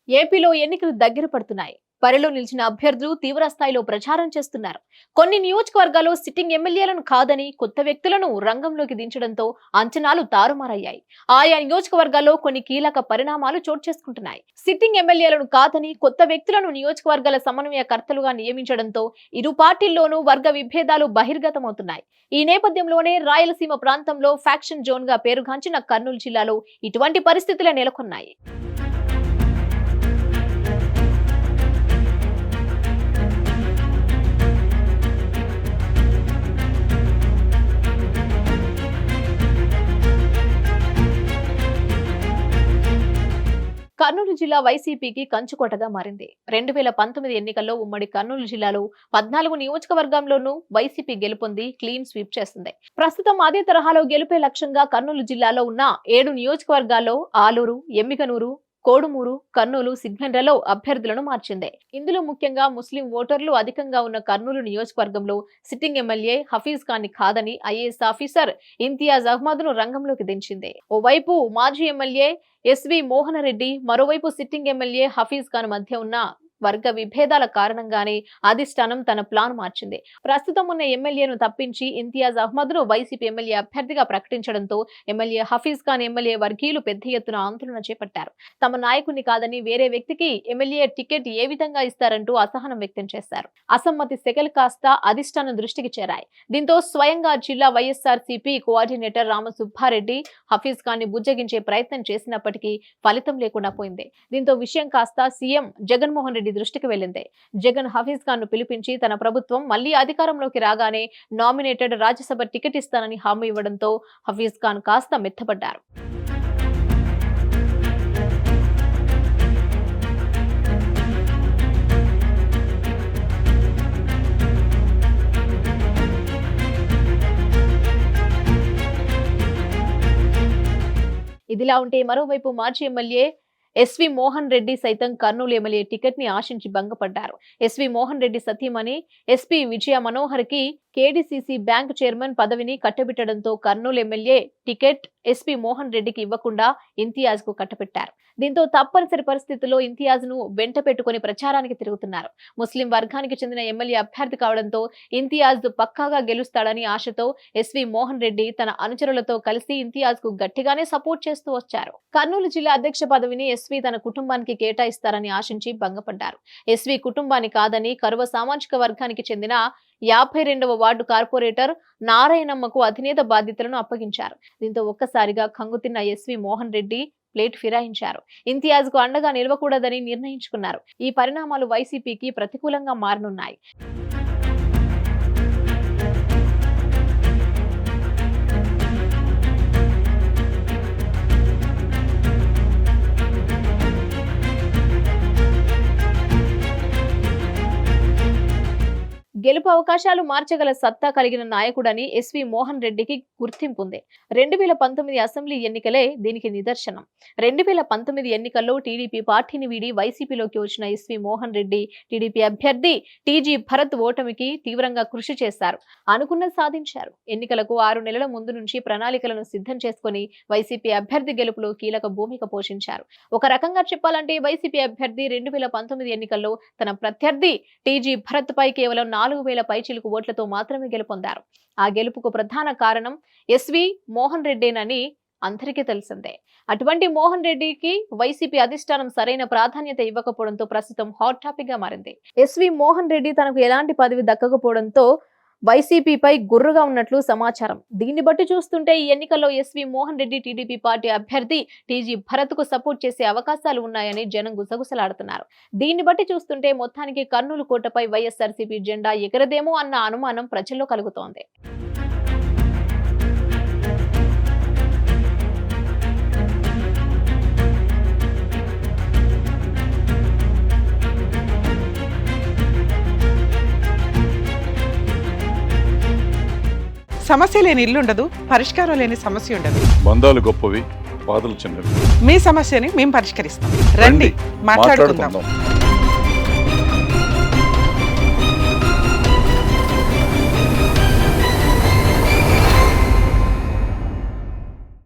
ఏపీలో ఎన్నికలు దగ్గర పడుతున్నాయి. బరిలో నిలిచిన అభ్యర్థులు తీవ్ర స్థాయిలో ప్రచారం చేస్తున్నారు. కొన్ని నియోజకవర్గాల్లో సిట్టింగ్ ఎమ్మెల్యేలను కాదని కొత్త వ్యక్తులను రంగంలోకి దించడంతో అంచనాలు తారుమారయ్యాయి. ఆయా నియోజకవర్గాల్లో కొన్ని కీలక పరిణామాలు చోటు చేసుకుంటున్నాయి. సిట్టింగ్ ఎమ్మెల్యేలను కాదని కొత్త వ్యక్తులను నియోజకవర్గాల సమన్వయకర్తలుగా నియమించడంతో ఇరు పార్టీల్లోనూ వర్గ విభేదాలు బహిర్గతమవుతున్నాయి. ఈ నేపథ్యంలోనే రాయలసీమ ప్రాంతంలో ఫ్యాక్షన్ జోన్ గా పేరుగాంచిన కర్నూలు జిల్లాలో ఇటువంటి పరిస్థితులే నెలకొన్నాయి. కర్నూలు జిల్లా వైసీపీకి కంచుకోటగా మారింది. 2019 ఎన్నికల్లో ఉమ్మడి కర్నూలు జిల్లాలో 14 నియోజకవర్గంలోనూ వైసీపీ గెలుపొంది క్లీన్ స్వీప్ చేసింది. ప్రస్తుతం అదే తరహాలో గెలుపే లక్ష్యంగా కర్నూలు జిల్లాలో ఉన్న 7 నియోజకవర్గాల్లో ఆలూరు, ఎమ్మిగనూరు, కోడుమూరు, కర్నూలు సిగ్నెండ్లలో అభ్యర్థులను మార్చింది. ఇందులో ముఖ్యంగా ముస్లిం ఓటర్లు అధికంగా ఉన్న కర్నూలు నియోజకవర్గంలో సిట్టింగ్ ఎమ్మెల్యే హఫీజ్ ఖాన్ ని కాదని ఐఏఎస్ ఆఫీసర్ ఇంతియాజ్ అహ్మద్ ను రంగంలోకి దించింది. ఓవైపు మాజీ ఎమ్మెల్యే ఎస్వి మోహన్ రెడ్డి, మరోవైపు సిట్టింగ్ ఎమ్మెల్యే హఫీజ్ ఖాన్ మధ్య ఉన్న వర్గ విభేదాల కారణంగానే అధిష్టానం తన ప్లాన్ మార్చింది. ప్రస్తుతం ఉన్న ఎమ్మెల్యేను తప్పించి ఇంతియాజ్ అహ్మద్ ను వైసీపీ ఎమ్మెల్యే అభ్యర్థిగా ప్రకటించడంతో ఎమ్మెల్యే హఫీజ్ ఖాన్ ఎమ్మెల్యే వర్గీయులు పెద్ద ఎత్తున ఆందోళన చేపట్టారు. తమ నాయకుడిని కాదని వేరే వ్యక్తికి ఎమ్మెల్యే టికెట్ ఏ విధంగా ఇస్తారంటూ అసహనం వ్యక్తం చేశారు. అసమ్మతి సెగలు కాస్త అధిష్టానం దృష్టికి చేరాయి. దీంతో స్వయంగా జిల్లా వైఎస్ఆర్సీపీ కోఆర్డినేటర్ రామసుబ్బారెడ్డి హఫీజ్ ఖాన్ ని బుజ్జగించే ప్రయత్నం చేసినప్పటికీ ఫలితం లేకుండా పోయింది. దీంతో విషయం కాస్త సీఎం జగన్మోహన్ రెడ్డి దృష్టికి వెళ్లింది. జగన్ హఫీజ్ ఖాన్ ను పిలిపించి తన ప్రభుత్వం మళ్లీ అధికారంలోకి రాగానే నామినేటెడ్ రాజ్యసభ టికెట్ ఇస్తానని హామీ ఇవ్వడంతో హఫీజ్ ఖాన్ కాస్త మెత్తపడ్డారు. ఇదిలా ఉంటే మరోవైపు మాజీ ఎమ్మెల్యే ఎస్వి మోహన్ రెడ్డి సైతం కర్నూలు ఎమ్మెల్యే టికెట్ ని ఆశించి భంగపడ్డారు. ఎస్వి మోహన్ రెడ్డి సతీమణి ఎస్పీ విజయ మనోహర్ కి కేడీసీసీ బ్యాంక్ చైర్మన్ పదవిని కట్టబెట్టడంతో కర్నూలు ఎమ్మెల్యే టికెట్ ఎస్పీ మోహన్ రెడ్డికి ఇవ్వకుండా ఇంతియాజ్ కు కట్టబెట్టారు. దీంతో తప్పనిసరి పరిస్థితుల్లో ఇంతియాజ్ ను వెంట పెట్టుకుని ప్రచారానికి తిరుగుతున్నారు. ముస్లిం వర్గానికి చెందిన ఎమ్మెల్యే అభ్యర్థి కావడంతో ఇంతియాజ్ పక్కాగా గెలుస్తాడని ఆశతో ఎస్వి మోహన్ రెడ్డి తన అనుచరులతో కలిసి ఇంతియాజ్ కు గట్టిగానే సపోర్ట్ చేస్తూ వచ్చారు. కర్నూలు జిల్లా అధ్యక్ష పదవిని ఎస్వి తన కుటుంబానికి కేటాయిస్తారని ఆశించి భంగపడ్డారు. ఎస్వి కుటుంబాన్ని కాదని కరువ సామాజిక వర్గానికి చెందిన 52వ వార్డు కార్పొరేటర్ నారాయణమ్మకు అధినేత బాధ్యతలను అప్పగించారు. దీంతో ఒక్కసారిగా కంగుతిన్న ఎస్వి మోహన్ రెడ్డి ప్లేట్ ఫిరాయించారు. ఇంతియాజ్ కు అండగా నిలవకూడదని నిర్ణయించుకున్నారు. ఈ పరిణామాలు వైసీపీకి ప్రతికూలంగా మారనున్నాయి. గెలుపు అవకాశాలు మార్చగల సత్తా కలిగిన నాయకుడని ఎస్వి మోహన్ రెడ్డికి గుర్తింపు ఉంది. 2019 అసెంబ్లీ ఎన్నికలే దీనికి నిదర్శనం. 2019 ఎన్నికల్లో టీడీపీ పార్టీని వీడి వైసీపీలోకి వచ్చిన ఎస్వి మోహన్ రెడ్డి టీడీపీ అభ్యర్థి టీజీ భరత్ ఓటమికి తీవ్రంగా కృషి చేశారు. అనుకున్నది సాధించారు. ఎన్నికలకు 6 నెలల ముందు నుంచి ప్రణాళికలను సిద్ధం చేసుకుని వైసీపీ అభ్యర్థి గెలుపులో కీలక భూమిక పోషించారు. ఒక రకంగా చెప్పాలంటే వైసీపీ అభ్యర్థి 2019 ఎన్నికల్లో తన ప్రత్యర్థి టీజీ భరత్ పై కేవలం 4,000 పైచిలుకు ఓట్లతో మాత్రమే గెలుపొందారు. ఆ గెలుపుకు ప్రధాన కారణం ఎస్వి మోహన్ రెడ్డేనని అందరికీ తెలిసిందే. అటువంటి మోహన్ రెడ్డికి వైసీపీ అధిష్టానం సరైన ప్రాధాన్యత ఇవ్వకపోవడంతో ప్రస్తుతం హాట్ టాపిక్ గా మారింది. ఎస్వి మోహన్ రెడ్డి తనకు ఎలాంటి పదవి దక్కకపోవడంతో వైసీపీపై గుర్రుగా ఉన్నట్లు సమాచారం. దీన్ని బట్టి చూస్తుంటే ఈ ఎన్నికల్లో S V Mohan Reddy TDP party అభ్యర్థి టీజీ భరత్ కు సపోర్ట్ చేసే అవకాశాలు ఉన్నాయని జనం గుసగుసలాడుతున్నారు. దీన్ని బట్టి చూస్తుంటే మొత్తానికి కర్నూలు కోటపై వైఎస్ఆర్సీపీ జెండా ఎగరదేమో అన్న అనుమానం ప్రజల్లో కలుగుతోంది. సమస్య లేని ఇల్లు ఉండదు, పరిష్కారం లేని సమస్య ఉండదు. బంధాలు గొప్పవి, బాధలు చిన్నవి. మీ సమస్యని మేము పరిష్కరిస్తాం. రండి, మాట్లాడుకుందాం.